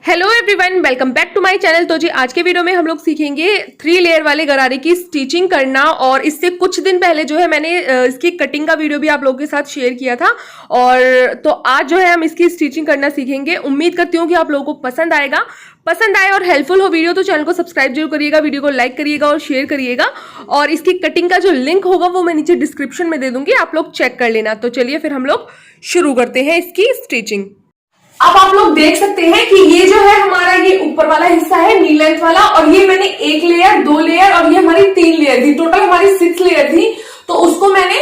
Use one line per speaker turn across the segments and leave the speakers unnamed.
Hello everyone, welcome back to my channel. तो जी आज के वीडियो में हम लोग सीखेंगे 3 लेयर वाले गरारे की स्टिचिंग करना। और इससे कुछ दिन पहले जो है मैंने इसकी कटिंग का वीडियो भी आप लोगों के साथ शेयर किया था। और तो आज जो है हम इसकी स्टिचिंग करना सीखेंगे। उम्मीद करती हूँ कि आप लोगों को पसंद आएगा। पसंद आए और हेल्पफुल हो वीडियो तो चैनल को सब्सक्राइब जरूर करिएगा, वीडियो को लाइक करिएगा और शेयर करिएगा। और इसकी कटिंग का जो लिंक होगा वो मैं नीचे डिस्क्रिप्शन में दे दूंगी, आप लोग चेक कर लेना। तो चलिए फिर हम लोग शुरू करते हैं इसकी स्टिचिंग। अब आप लोग देख सकते हैं कि ये जो है हमारा ये ऊपर वाला हिस्सा है नी लेंथ वाला, और ये मैंने 1 लेयर 2 लेयर और ये हमारी 3 लेयर थी, टोटल हमारी 6 लेयर थी। तो उसको मैंने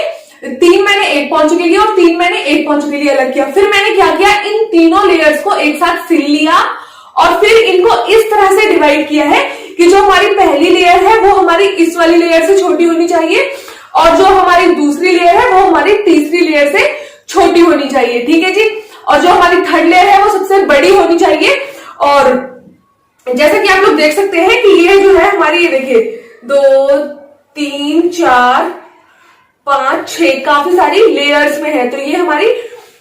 3 मैंने 1 पॉइंट के लिए और 3 मैंने 1 पॉइंट के लिए अलग किया। फिर मैंने क्या किया, इन तीनों लेयर्स को एक साथ सिल लिया और फिर इनको इस तरह से डिवाइड किया है कि जो हमारी पहली लेयर है वो हमारी इस वाली लेयर से छोटी होनी चाहिए और जो हमारी दूसरी लेयर है वो हमारी तीसरी लेयर से छोटी होनी चाहिए। ठीक है जी। और जो हमारी थर्ड लेयर है वो सबसे बड़ी होनी चाहिए। और जैसा कि आप लोग देख सकते हैं कि ये जो है हमारी, ये देखिए 2 3 4 5 6 काफी सारी लेयर्स में है। तो ये हमारी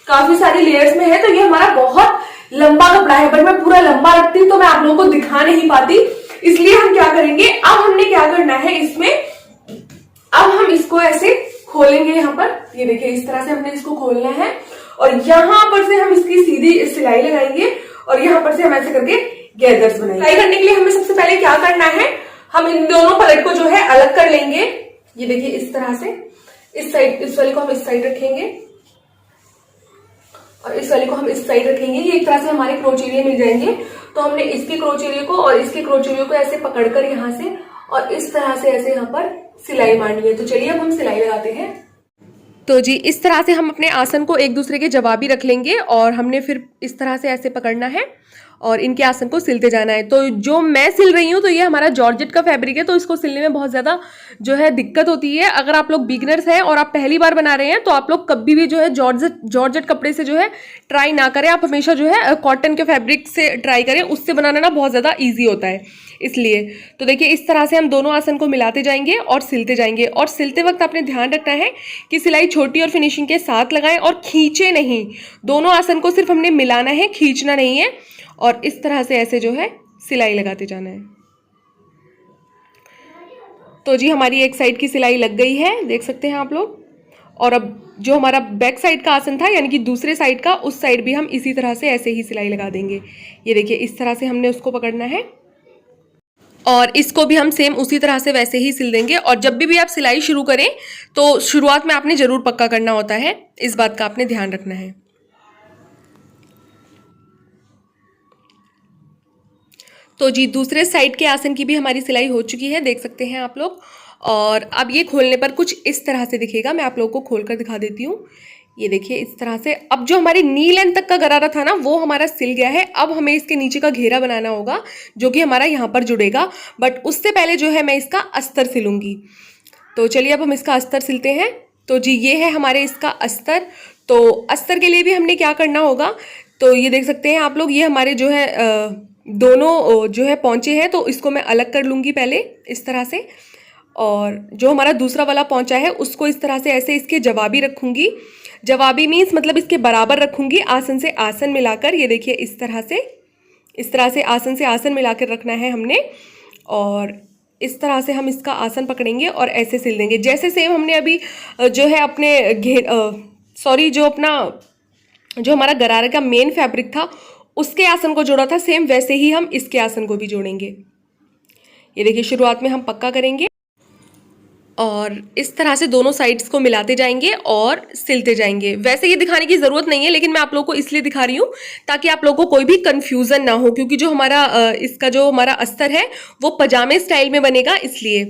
काफी सारी लेयर्स में है। तो ये हमारा बहुत लंबा कपड़ा है, बट मैं पूरा लंबा रखती तो मैं आप लोगों को दिखा नहीं पाती, इसलिए हम क्या करेंगे, अब हमने क्या करना है इसमें, अब हम इसको ऐसे खोलेंगे। यहाँ पर ये देखिए इस तरह से हमने इसको खोलना है और यहां पर से हम इसकी सीधी सिलाई लगाएंगे और यहां पर से हम ऐसे करके गैदर्स बनाएंगे। सिलाई करने के लिए हमें सबसे पहले क्या करना है, हम इन दोनों पलट को जो है अलग कर लेंगे। ये देखिए इस तरह से, इस साइड, इस वाली को हम इस साइड रखेंगे और इस वाली को हम इस साइड रखेंगे। ये एक तरह से हमारे क्रोच एरिया मिल जाएंगे। तो हमने इसके क्रोच एरिया को और इसके क्रोच एरिया को ऐसे पकड़कर यहाँ से और इस तरह से ऐसे यहाँ पर सिलाई मारनी है। तो चलिए अब हम सिलाई लगाते हैं। तो जी इस तरह से हम अपने आसन को एक दूसरे के जवाबी रख लेंगे और हमने फिर इस तरह से ऐसे पकड़ना है और इनके आसन को सिलते जाना है। तो जो मैं सिल रही हूँ तो ये हमारा जॉर्जेट का फैब्रिक है, तो इसको सिलने में बहुत ज़्यादा जो है दिक्कत होती है। अगर आप लोग बिगनर्स हैं और आप पहली बार बना रहे हैं तो आप लोग कभी भी जो है जॉर्जेट कपड़े से जो है ट्राई ना करें। आप हमेशा जो है कॉटन के फैब्रिक से ट्राई करें, उससे बनाना ना बहुत ज़्यादा ईजी होता है इसलिए। तो देखिए इस तरह से हम दोनों आसन को मिलाते जाएंगे और सिलते जाएंगे। और सिलते वक्त आपने ध्यान रखना है कि सिलाई छोटी और फिनिशिंग के साथ लगाएं और खींचे नहीं। दोनों आसन को सिर्फ हमने मिलाना है, खींचना नहीं है। और इस तरह से ऐसे जो है सिलाई लगाते जाना है। तो जी हमारी एक साइड की सिलाई लग गई है, देख सकते हैं आप लोग। और अब जो हमारा बैक साइड का आसन था यानी कि दूसरे साइड का, उस साइड भी हम इसी तरह से ऐसे ही सिलाई लगा देंगे। ये देखिए इस तरह से हमने उसको पकड़ना है और इसको भी हम सेम उसी तरह से वैसे ही सिल देंगे। और जब भी आप सिलाई शुरू करें तो शुरुआत में आपने जरूर पक्का करना होता है, इस बात का आपने ध्यान रखना है। तो जी दूसरे साइड के आसन की भी हमारी सिलाई हो चुकी है, देख सकते हैं आप लोग। और अब ये खोलने पर कुछ इस तरह से दिखेगा, मैं आप लोगों को खोलकर दिखा देती हूँ। ये देखिए इस तरह से। अब जो हमारी नी लेंथ तक का गरारा था ना वो हमारा सिल गया है। अब हमें इसके नीचे का घेरा बनाना होगा जो कि हमारा यहाँ पर जुड़ेगा, बट उससे पहले जो है मैं इसका अस्तर सिलूंगी। तो चलिए अब हम इसका अस्तर सिलते हैं। तो जी ये है हमारे इसका अस्तर। तो अस्तर के लिए भी हमने क्या करना होगा, तो ये देख सकते हैं आप लोग, ये हमारे जो है दोनों जो है पौंचे हैं, तो इसको मैं अलग कर लूँगी पहले इस तरह से। और जो हमारा दूसरा वाला पौंचा है उसको इस तरह से ऐसे इसके जवाबी रखूँगी। जवाबी मीन्स मतलब इसके बराबर रखूँगी, आसन से आसन मिलाकर। ये देखिए इस तरह से आसन से आसन मिलाकर रखना है हमने। और इस तरह से हम इसका आसन पकड़ेंगे और ऐसे सिल देंगे, जैसे सेम हमने अभी जो है अपने जो हमारा गरारे का मेन फैब्रिक था उसके आसन को जोड़ा था, सेम वैसे ही हम इसके आसन को भी जोड़ेंगे। ये देखिए शुरुआत में हम पक्का करेंगे और इस तरह से दोनों साइड्स को मिलाते जाएंगे और सिलते जाएंगे। वैसे ये दिखाने की ज़रूरत नहीं है, लेकिन मैं आप लोगों को इसलिए दिखा रही हूँ ताकि आप लोगों को कोई भी कन्फ्यूज़न ना हो, क्योंकि जो हमारा इसका जो हमारा अस्तर है वो पजामे स्टाइल में बनेगा इसलिए।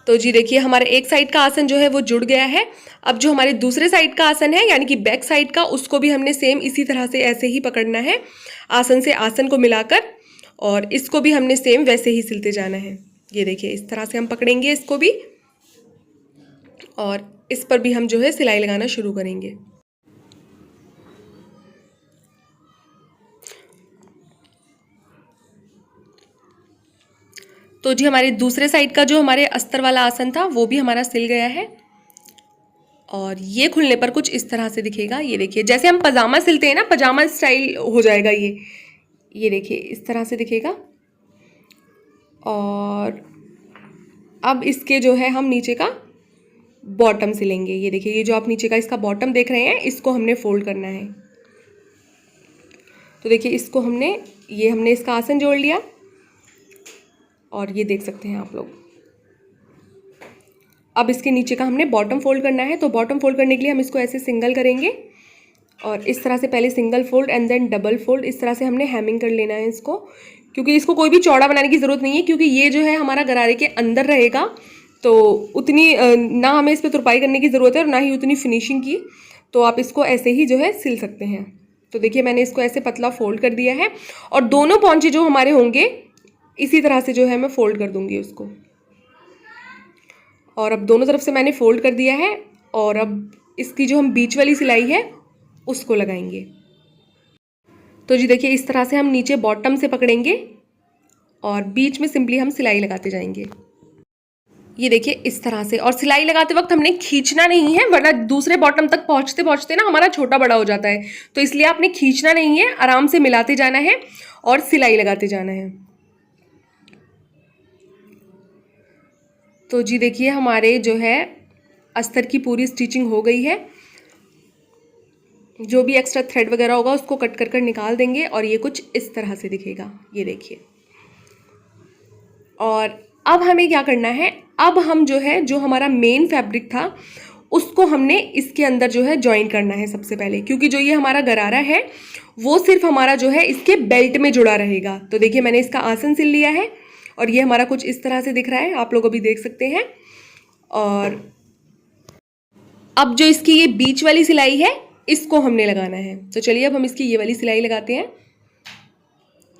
तो जी देखिए हमारे एक साइड का आसन जो है वो जुड़ गया है। अब जो हमारे दूसरे साइड का आसन है यानी कि बैक साइड का, उसको भी हमने सेम इसी तरह से ऐसे ही पकड़ना है, आसन से आसन को मिलाकर। और इसको भी हमने सेम वैसे ही सिलते जाना है। ये देखिए इस तरह से हम पकड़ेंगे इसको भी और इस पर भी हम जो है सिलाई लगाना शुरू करेंगे। तो जी हमारे दूसरे साइड का जो हमारे अस्तर वाला आसन था वो भी हमारा सिल गया है और ये खुलने पर कुछ इस तरह से दिखेगा। ये देखिए जैसे हम पजामा सिलते हैं ना, पजामा स्टाइल हो जाएगा ये। ये देखिए इस तरह से दिखेगा। और अब इसके जो है हम नीचे का बॉटम सिलेंगे। ये देखिए, ये जो आप नीचे का इसका बॉटम देख रहे हैं, इसको हमने फोल्ड करना है। तो देखिए इसको हमने इसका आसन जोड़ लिया और ये देख सकते हैं आप लोग। अब इसके नीचे का हमने बॉटम फोल्ड करना है। तो बॉटम फोल्ड करने के लिए हम इसको ऐसे सिंगल करेंगे और इस तरह से पहले single fold and then double fold, इस तरह से हमने हैमिंग कर लेना है इसको, क्योंकि इसको कोई भी चौड़ा बनाने की ज़रूरत नहीं है, क्योंकि ये जो है हमारा गरारे के अंदर रहेगा। तो उतनी ना हमें इस पर तुरपाई करने की ज़रूरत है और ना ही उतनी फिनिशिंग की। तो आप इसको ऐसे ही जो है सिल सकते हैं। तो देखिए मैंने इसको ऐसे पतला फोल्ड कर दिया है और दोनों पौंचे जो हमारे होंगे इसी तरह से जो है मैं फोल्ड कर दूंगी उसको। और अब दोनों तरफ से मैंने फोल्ड कर दिया है और अब इसकी जो हम बीच वाली सिलाई है उसको लगाएंगे। तो जी देखिए इस तरह से हम नीचे बॉटम से पकड़ेंगे और बीच में सिंपली हम सिलाई लगाते जाएंगे। ये देखिए इस तरह से। और सिलाई लगाते वक्त हमने खींचना नहीं है, वरना दूसरे बॉटम तक पहुंचते पहुंचते ना हमारा छोटा बड़ा हो जाता है। तो इसलिए आपने खींचना नहीं है, आराम से मिलाते जाना है और सिलाई लगाते जाना है। तो जी देखिए हमारे जो है अस्तर की पूरी स्टिचिंग हो गई है। जो भी एक्स्ट्रा थ्रेड वगैरह होगा उसको कट कर कर निकाल देंगे और ये कुछ इस तरह से दिखेगा। ये देखिए। और अब हमें क्या करना है, अब हम जो हमारा मेन फैब्रिक था उसको हमने इसके अंदर जो है ज्वाइन करना है सबसे पहले, क्योंकि जो ये हमारा गरारा है वो सिर्फ हमारा जो है इसके बेल्ट में जुड़ा रहेगा। तो देखिए मैंने इसका आसन सिल लिया है और ये हमारा कुछ इस तरह से दिख रहा है, आप लोग अभी देख सकते हैं। और अब जो इसकी ये बीच वाली सिलाई है इसको हमने लगाना है। तो चलिए अब हम इसकी ये वाली सिलाई लगाते हैं।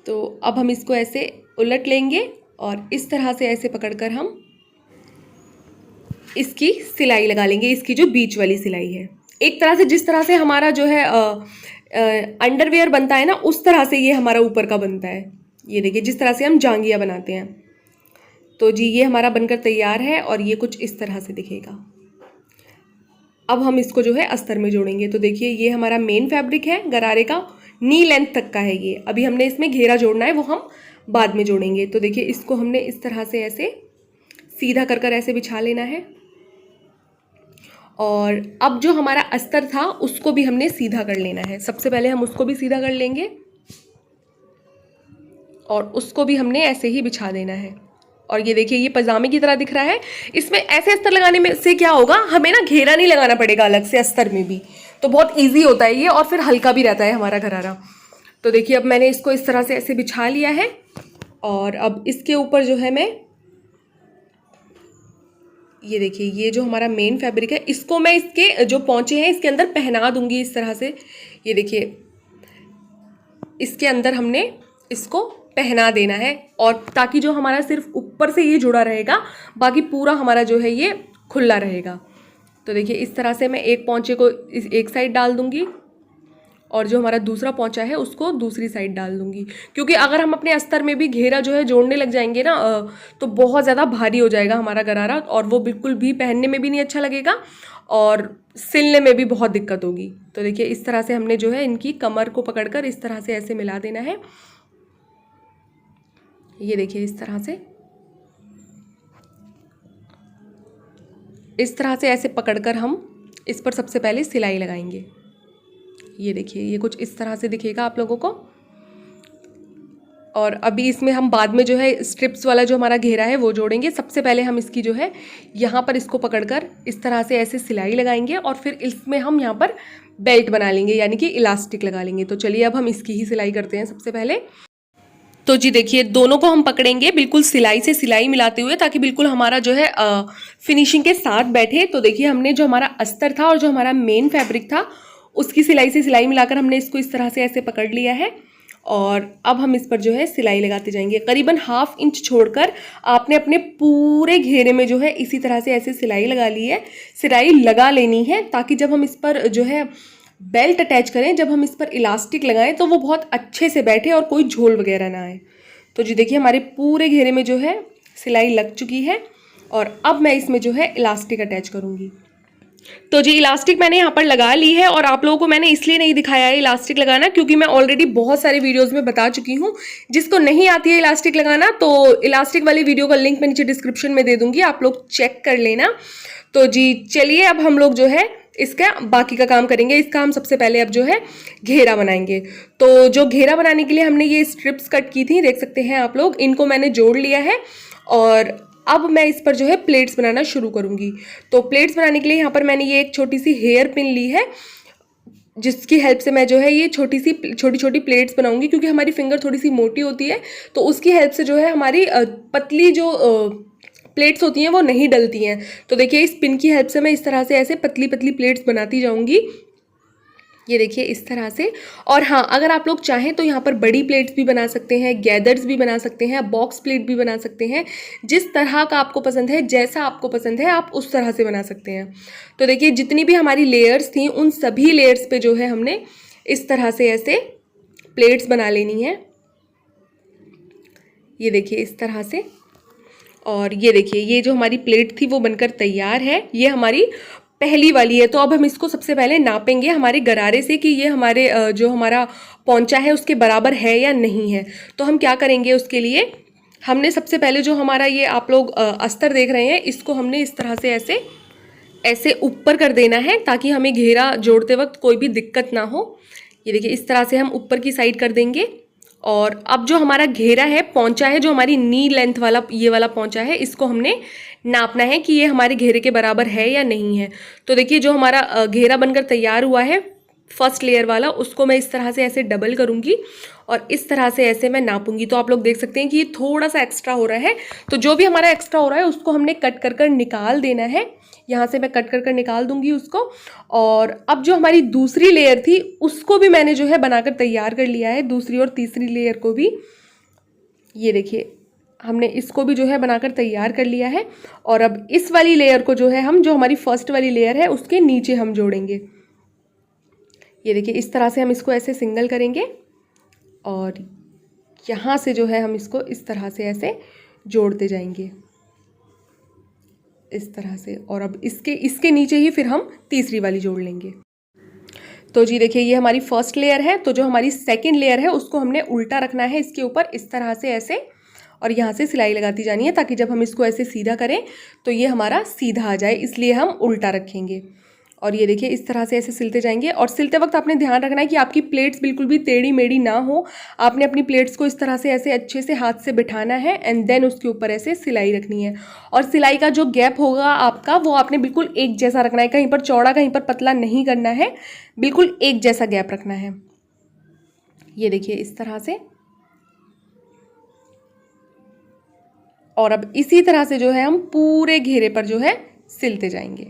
तो अब हम इसको ऐसे उलट लेंगे और इस तरह से ऐसे पकड़कर हम इसकी सिलाई लगा लेंगे, इसकी जो बीच वाली सिलाई है। एक तरह से जिस तरह से हमारा जो है अंडरवेयर बनता है ना, उस तरह से ये हमारा ऊपर का बनता है। ये देखिए जिस तरह से हम जांघिया बनाते हैं। तो जी ये हमारा बनकर तैयार है और ये कुछ इस तरह से दिखेगा। अब हम इसको जो है अस्तर में जोड़ेंगे। तो देखिए ये हमारा मेन फैब्रिक है गरारे का, नी लेंथ तक का है ये। अभी हमने इसमें घेरा जोड़ना है, वो हम बाद में जोड़ेंगे। तो देखिए इसको हमने इस तरह से ऐसे सीधा कर कर ऐसे बिछा लेना है। और अब जो हमारा अस्तर था उसको भी हमने सीधा कर लेना है। सबसे पहले हम उसको भी सीधा कर लेंगे और उसको भी हमने ऐसे ही बिछा देना है। और ये देखिए ये पजामे की तरह दिख रहा है। इसमें ऐसे अस्तर लगाने में से क्या होगा, हमें ना घेरा नहीं लगाना पड़ेगा अलग से अस्तर में भी, तो बहुत ईजी होता है ये और फिर हल्का भी रहता है हमारा गरारा। तो देखिए अब मैंने इसको इस तरह से ऐसे बिछा लिया है और अब इसके ऊपर जो है मैं, ये देखिए ये जो हमारा मेन फैब्रिक है इसको मैं इसके जो पोंचे हैं इसके अंदर पहना दूंगी इस तरह से। ये देखिए इसके अंदर हमने इसको पहना देना है, और ताकि जो हमारा सिर्फ ऊपर से ये जुड़ा रहेगा, बाकी पूरा हमारा जो है ये खुला रहेगा। तो देखिए इस तरह से मैं एक पोंचे को एक साइड डाल दूंगी और जो हमारा दूसरा पोंचा है उसको दूसरी साइड डाल दूंगी, क्योंकि अगर हम अपने अस्तर में भी घेरा जो है जोड़ने लग जाएंगे ना तो बहुत ज़्यादा भारी हो जाएगा हमारा गरारा और वो बिल्कुल भी पहनने में भी नहीं अच्छा लगेगा और सिलने में भी बहुत दिक्कत होगी। तो देखिए इस तरह से हमने जो है इनकी कमर को पकड़कर इस तरह से ऐसे मिला देना है। ये देखिए इस तरह से ऐसे पकड़कर हम इस पर सबसे पहले सिलाई लगाएंगे। ये देखिए ये कुछ इस तरह से दिखेगा आप लोगों को। और अभी इसमें हम बाद में जो है स्ट्रिप्स वाला जो हमारा घेरा है वो जोड़ेंगे। सबसे पहले हम इसकी जो है यहाँ पर इसको पकड़कर इस तरह से ऐसे सिलाई लगाएंगे और फिर इसमें हम यहाँ पर बेल्ट बना लेंगे, यानी कि इलास्टिक लगा लेंगे। तो चलिए अब हम इसकी ही सिलाई करते हैं सबसे पहले। तो जी देखिए दोनों को हम पकड़ेंगे बिल्कुल सिलाई से सिलाई मिलाते हुए, ताकि बिल्कुल हमारा जो है फिनिशिंग के साथ बैठे। तो देखिए हमने जो हमारा अस्तर था और जो हमारा मेन फैब्रिक था उसकी सिलाई से सिलाई मिलाकर हमने इसको इस तरह से ऐसे पकड़ लिया है और अब हम इस पर जो है सिलाई लगाते जाएंगे। करीबन 1/2 इंच छोड़कर आपने अपने पूरे घेरे में जो है इसी तरह से ऐसे सिलाई लगा ली है, सिलाई लगा लेनी है, ताकि जब हम इस पर जो है बेल्ट अटैच करें, जब हम इस पर इलास्टिक लगाएं तो वो बहुत अच्छे से बैठे और कोई झोल वगैरह ना आए। तो जी देखिए हमारे पूरे घेरे में जो है सिलाई लग चुकी है और अब मैं इसमें जो है इलास्टिक अटैच करूँगी। तो जी इलास्टिक मैंने यहाँ पर लगा ली है, और आप लोगों को मैंने इसलिए नहीं दिखाया है इलास्टिक लगाना क्योंकि मैं ऑलरेडी बहुत सारे वीडियोस में बता चुकी हूँ। जिसको नहीं आती है इलास्टिक लगाना तो इलास्टिक वाली वीडियो का लिंक मैं नीचे डिस्क्रिप्शन में दे दूंगी, आप लोग चेक कर लेना। तो जी चलिए अब हम लोग जो है इसका बाकी का काम करेंगे। इसका हम सबसे पहले अब जो है घेरा बनाएंगे। तो जो घेरा बनाने के लिए हमने ये स्ट्रिप्स कट की थी, देख सकते हैं आप लोग, इनको मैंने जोड़ लिया है और अब मैं इस पर जो है प्लेट्स बनाना शुरू करूंगी। तो प्लेट्स बनाने के लिए यहाँ पर मैंने ये एक छोटी सी हेयर पिन ली है, जिसकी हेल्प से मैं जो है ये छोटी छोटी प्लेट्स बनाऊंगी, क्योंकि हमारी फिंगर थोड़ी सी मोटी होती है तो उसकी हेल्प से जो है हमारी पतली जो प्लेट्स होती हैं वो नहीं डलती हैं। तो देखिए इस पिन की हेल्प से मैं इस तरह से ऐसे पतली पतली प्लेट्स बनाती जाऊंगी, ये देखिए इस तरह से। और हाँ, अगर आप लोग चाहें तो यहाँ पर बड़ी प्लेट्स भी बना सकते हैं, गैदर्स भी बना सकते हैं, बॉक्स प्लेट भी बना सकते हैं। जिस तरह का आपको पसंद है, जैसा आपको पसंद है आप उस तरह से बना सकते हैं। तो देखिए जितनी भी हमारी लेयर्स थी उन सभी लेयर्स पे जो है हमने इस तरह से ऐसे प्लेट्स बना लेनी है, ये देखिए इस तरह से। और ये देखिए ये जो हमारी प्लेट थी वो बनकर तैयार है, ये हमारी पहली वाली है। तो अब हम इसको सबसे पहले नापेंगे हमारे गरारे से कि ये हमारे जो हमारा पौंचा है उसके बराबर है या नहीं है। तो हम क्या करेंगे, उसके लिए हमने सबसे पहले जो हमारा ये आप लोग अस्तर देख रहे हैं इसको हमने इस तरह से ऐसे ऐसे ऊपर कर देना है ताकि हमें घेरा जोड़ते वक्त कोई भी दिक्कत ना हो। ये देखिए इस तरह से हम ऊपर की साइड कर देंगे। और अब जो हमारा घेरा है, पौंचा है, जो हमारी नी लेंथ वाला ये वाला पौंचा है, इसको हमने नापना है कि ये हमारे घेरे के बराबर है या नहीं है। तो देखिए जो हमारा घेरा बनकर तैयार हुआ है फर्स्ट लेयर वाला, उसको मैं इस तरह से ऐसे डबल करूंगी और इस तरह से ऐसे मैं नापूंगी। तो आप लोग देख सकते हैं कि ये थोड़ा सा एक्स्ट्रा हो रहा है, तो जो भी हमारा एक्स्ट्रा हो रहा है उसको हमने कट कर कर निकाल देना है। यहाँ से मैं कट कर कर निकाल दूंगी उसको। और अब जो हमारी दूसरी लेयर थी उसको भी मैंने जो है बनाकर तैयार कर लिया है, दूसरी और तीसरी लेयर को भी। ये देखिए हमने इसको भी जो है बनाकर तैयार कर लिया है। और अब इस वाली लेयर को जो है हम, जो हमारी फर्स्ट वाली लेयर है उसके नीचे हम जोड़ेंगे। ये देखिए इस तरह से हम इसको ऐसे सिंगल करेंगे और यहाँ से जो है हम इसको इस तरह से ऐसे जोड़ते जाएंगे इस तरह से। और अब इसके नीचे ही फिर हम तीसरी वाली जोड़ लेंगे। तो जी देखिए ये हमारी फर्स्ट लेयर है, तो जो हमारी सेकंड लेयर है उसको हमने उल्टा रखना है इसके ऊपर इस तरह से ऐसे, और यहाँ से सिलाई लगाती जानी है ताकि जब हम इसको ऐसे सीधा करें तो ये हमारा सीधा आ जाए, इसलिए हम उल्टा रखेंगे। और ये देखिए इस तरह से ऐसे सिलते जाएंगे। और सिलते वक्त आपने ध्यान रखना है कि आपकी प्लेट्स बिल्कुल भी टेढ़ी मेढ़ी ना हो। आपने अपनी प्लेट्स को इस तरह से ऐसे अच्छे से हाथ से बिठाना है एंड देन उसके ऊपर ऐसे सिलाई रखनी है। और सिलाई का जो गैप होगा आपका वो आपने बिल्कुल एक जैसा रखना है, कहीं पर चौड़ा कहीं पर पतला नहीं करना है, बिल्कुल एक जैसा गैप रखना है। ये देखिए इस तरह से। और अब इसी तरह से जो है हम पूरे घेरे पर जो है सिलते जाएंगे।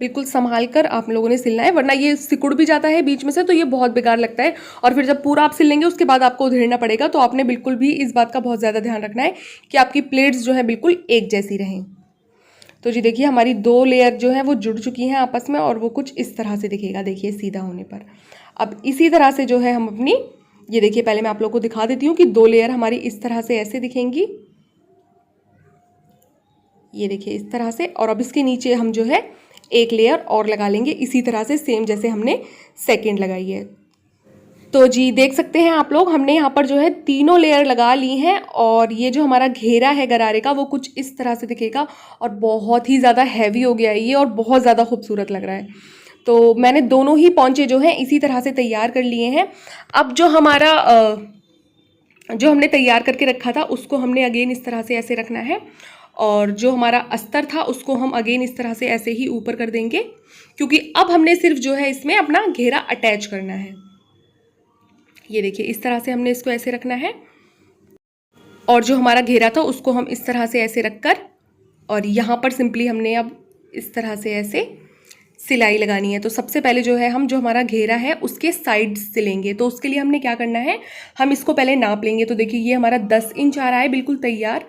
बिल्कुल संभाल कर आप लोगों ने सिलना है, वरना ये सिकुड़ भी जाता है बीच में से तो ये बहुत बेकार लगता है। और फिर जब पूरा आप सिल लेंगे उसके बाद आपको उधेड़ना पड़ेगा। तो आपने बिल्कुल भी इस बात का बहुत ज़्यादा ध्यान रखना है कि आपकी प्लेट्स जो है बिल्कुल एक जैसी रहें। तो जी देखिए हमारी दो लेयर जो है वो जुड़ चुकी हैं आपस में और वो कुछ इस तरह से दिखेगा, देखिए सीधा होने पर। अब इसी तरह से जो है हम अपनी, ये देखिए पहले मैं आप लोगों को दिखा देती हूँ कि दो लेयर हमारी इस तरह से ऐसे दिखेंगी, ये देखिए इस तरह से। और अब इसके नीचे हम जो है एक लेयर और लगा लेंगे इसी तरह से, सेम जैसे हमने सेकंड लगाई है। तो जी देख सकते हैं आप लोग, हमने यहाँ पर जो है तीनों लेयर लगा ली हैं और ये जो हमारा घेरा है गरारे का वो कुछ इस तरह से दिखेगा और बहुत ही ज़्यादा हैवी हो गया है ये और बहुत ज़्यादा खूबसूरत लग रहा है। तो मैंने दोनों ही पौंचे जो हैं इसी तरह से तैयार कर लिए हैं। अब जो हमारा जो हमने तैयार करके रखा था उसको हमने अगेन इस तरह से ऐसे रखना है और जो हमारा अस्तर था उसको हम अगेन इस तरह से ऐसे ही ऊपर कर देंगे, क्योंकि अब हमने सिर्फ जो है इसमें अपना घेरा अटैच करना है। ये देखिए इस तरह से हमने इसको ऐसे रखना है और जो हमारा घेरा था उसको हम इस तरह से ऐसे रखकर और यहाँ पर सिंपली हमने अब इस तरह से ऐसे सिलाई लगानी है। तो सबसे पहले जो है हम जो हमारा घेरा है उसके साइड सिलेंगे। तो उसके लिए हमने क्या करना है, हम इसको पहले नाप लेंगे। तो देखिए ये हमारा 10 इंच आ रहा है बिल्कुल तैयार।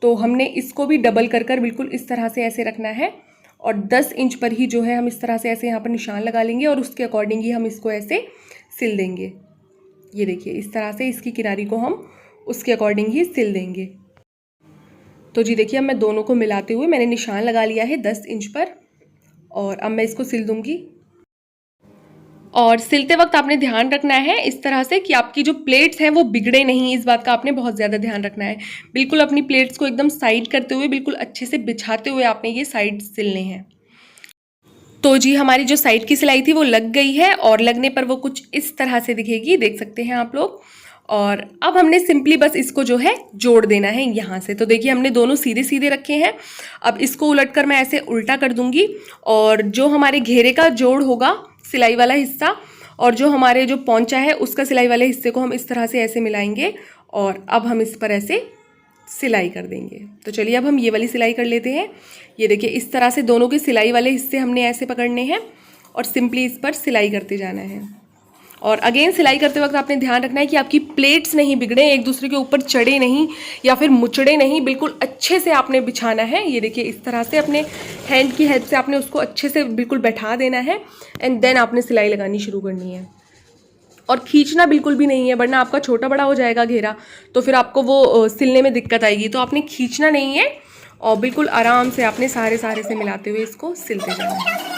तो हमने इसको भी डबल कर कर बिल्कुल इस तरह से ऐसे रखना है और 10 इंच पर ही जो है हम इस तरह से ऐसे यहाँ पर निशान लगा लेंगे और उसके अकॉर्डिंग ही हम इसको ऐसे सिल देंगे। ये देखिए इस तरह से इसकी किनारी को हम उसके अकॉर्डिंग ही सिल देंगे। तो जी देखिए, अब मैं दोनों को मिलाते हुए मैंने निशान लगा लिया है 10 इंच पर, और अब मैं इसको सिल दूंगी। और सिलते वक्त आपने ध्यान रखना है इस तरह से कि आपकी जो प्लेट्स हैं वो बिगड़े नहीं, इस बात का आपने बहुत ज़्यादा ध्यान रखना है। बिल्कुल अपनी प्लेट्स को एकदम साइड करते हुए, बिल्कुल अच्छे से बिछाते हुए आपने ये साइड सिलने हैं। तो जी हमारी जो साइड की सिलाई थी वो लग गई है, और लगने पर वो कुछ इस तरह से दिखेगी, देख सकते हैं आप लोग। और अब हमने सिंपली बस इसको जो है जोड़ देना है यहाँ से। तो देखिए हमने दोनों सीधे सीधे रखे हैं। अब इसको उलटकर मैं ऐसे उल्टा कर दूंगी, और जो हमारे घेरे का जोड़ होगा सिलाई वाला हिस्सा, और जो हमारे जो पोंचा है उसका सिलाई वाले हिस्से को हम इस तरह से ऐसे मिलाएंगे, और अब हम इस पर ऐसे सिलाई कर देंगे। तो चलिए अब हम ये वाली सिलाई कर लेते हैं। ये देखिए इस तरह से दोनों के सिलाई वाले हिस्से हमने ऐसे पकड़ने हैं, और सिंपली इस पर सिलाई करते जाना है। और अगेन सिलाई करते वक्त आपने ध्यान रखना है कि आपकी प्लेट्स नहीं बिगड़े, एक दूसरे के ऊपर चढ़े नहीं या फिर मुचड़े नहीं, बिल्कुल अच्छे से आपने बिछाना है। ये देखिए इस तरह से अपने हैंड की हेल्प से आपने उसको अच्छे से बिल्कुल बैठा देना है, एंड देन आपने सिलाई लगानी शुरू करनी है। और खींचना बिल्कुल भी नहीं है, वरना आपका छोटा बड़ा हो जाएगा घेरा, तो फिर आपको वो सिलने में दिक्कत आएगी। तो आपने खींचना नहीं है, और बिल्कुल आराम से आपने सारे से मिलाते हुए इसको सिलते जाना है।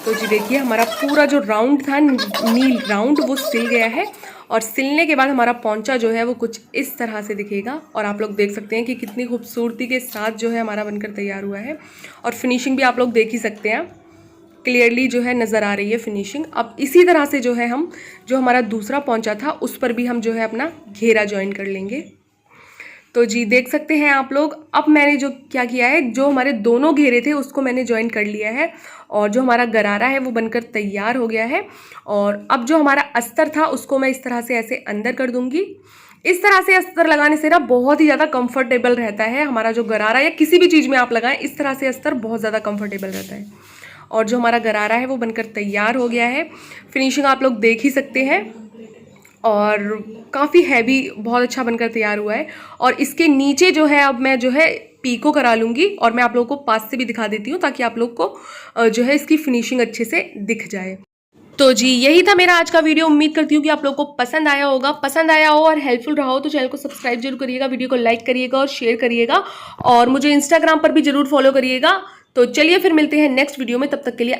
तो जी देखिए हमारा पूरा जो राउंड था, नील राउंड, वो सिल गया है। और सिलने के बाद हमारा पोंचा जो है वो कुछ इस तरह से दिखेगा, और आप लोग देख सकते हैं कि कितनी खूबसूरती के साथ जो है हमारा बनकर तैयार हुआ है। और फिनिशिंग भी आप लोग देख ही सकते हैं, क्लियरली जो है नज़र आ रही है फिनिशिंग। अब इसी तरह से जो है हम जो हमारा दूसरा पोंचा था उस पर भी हम जो है अपना घेरा ज्वाइन कर लेंगे। तो जी देख सकते हैं आप लोग, अब मैंने जो क्या किया है, जो हमारे दोनों घेरे थे उसको मैंने ज्वाइन कर लिया है, और जो हमारा गरारा है वो बनकर तैयार हो गया है। और अब जो हमारा अस्तर था उसको मैं इस तरह से ऐसे अंदर कर दूंगी। इस तरह से अस्तर लगाने से ना बहुत ही ज़्यादा कंफर्टेबल रहता है हमारा जो गरारा, या किसी भी चीज़ में आप लगाएं इस तरह से अस्तर बहुत ज़्यादा कंफर्टेबल रहता है। और जो हमारा गरारा है वो बनकर तैयार हो गया है। फिनिशिंग आप लोग देख ही सकते हैं, और काफ़ी हैवी, बहुत अच्छा बनकर तैयार हुआ है। और इसके नीचे जो है अब मैं जो है पीको करा लूँगी, और मैं आप लोगों को पास से भी दिखा देती हूँ ताकि आप लोग को जो है इसकी फिनिशिंग अच्छे से दिख जाए। तो जी यही था मेरा आज का वीडियो। उम्मीद करती हूँ कि आप लोगों को पसंद आया होगा। पसंद आया हो और हेल्पफुल रहा हो तो चैनल को सब्सक्राइब जरूर करिएगा, वीडियो को लाइक करिएगा और शेयर करिएगा, और मुझे इंस्टाग्राम पर भी जरूर फॉलो करिएगा। तो चलिए फिर मिलते हैं नेक्स्ट वीडियो में, तब तक के लिए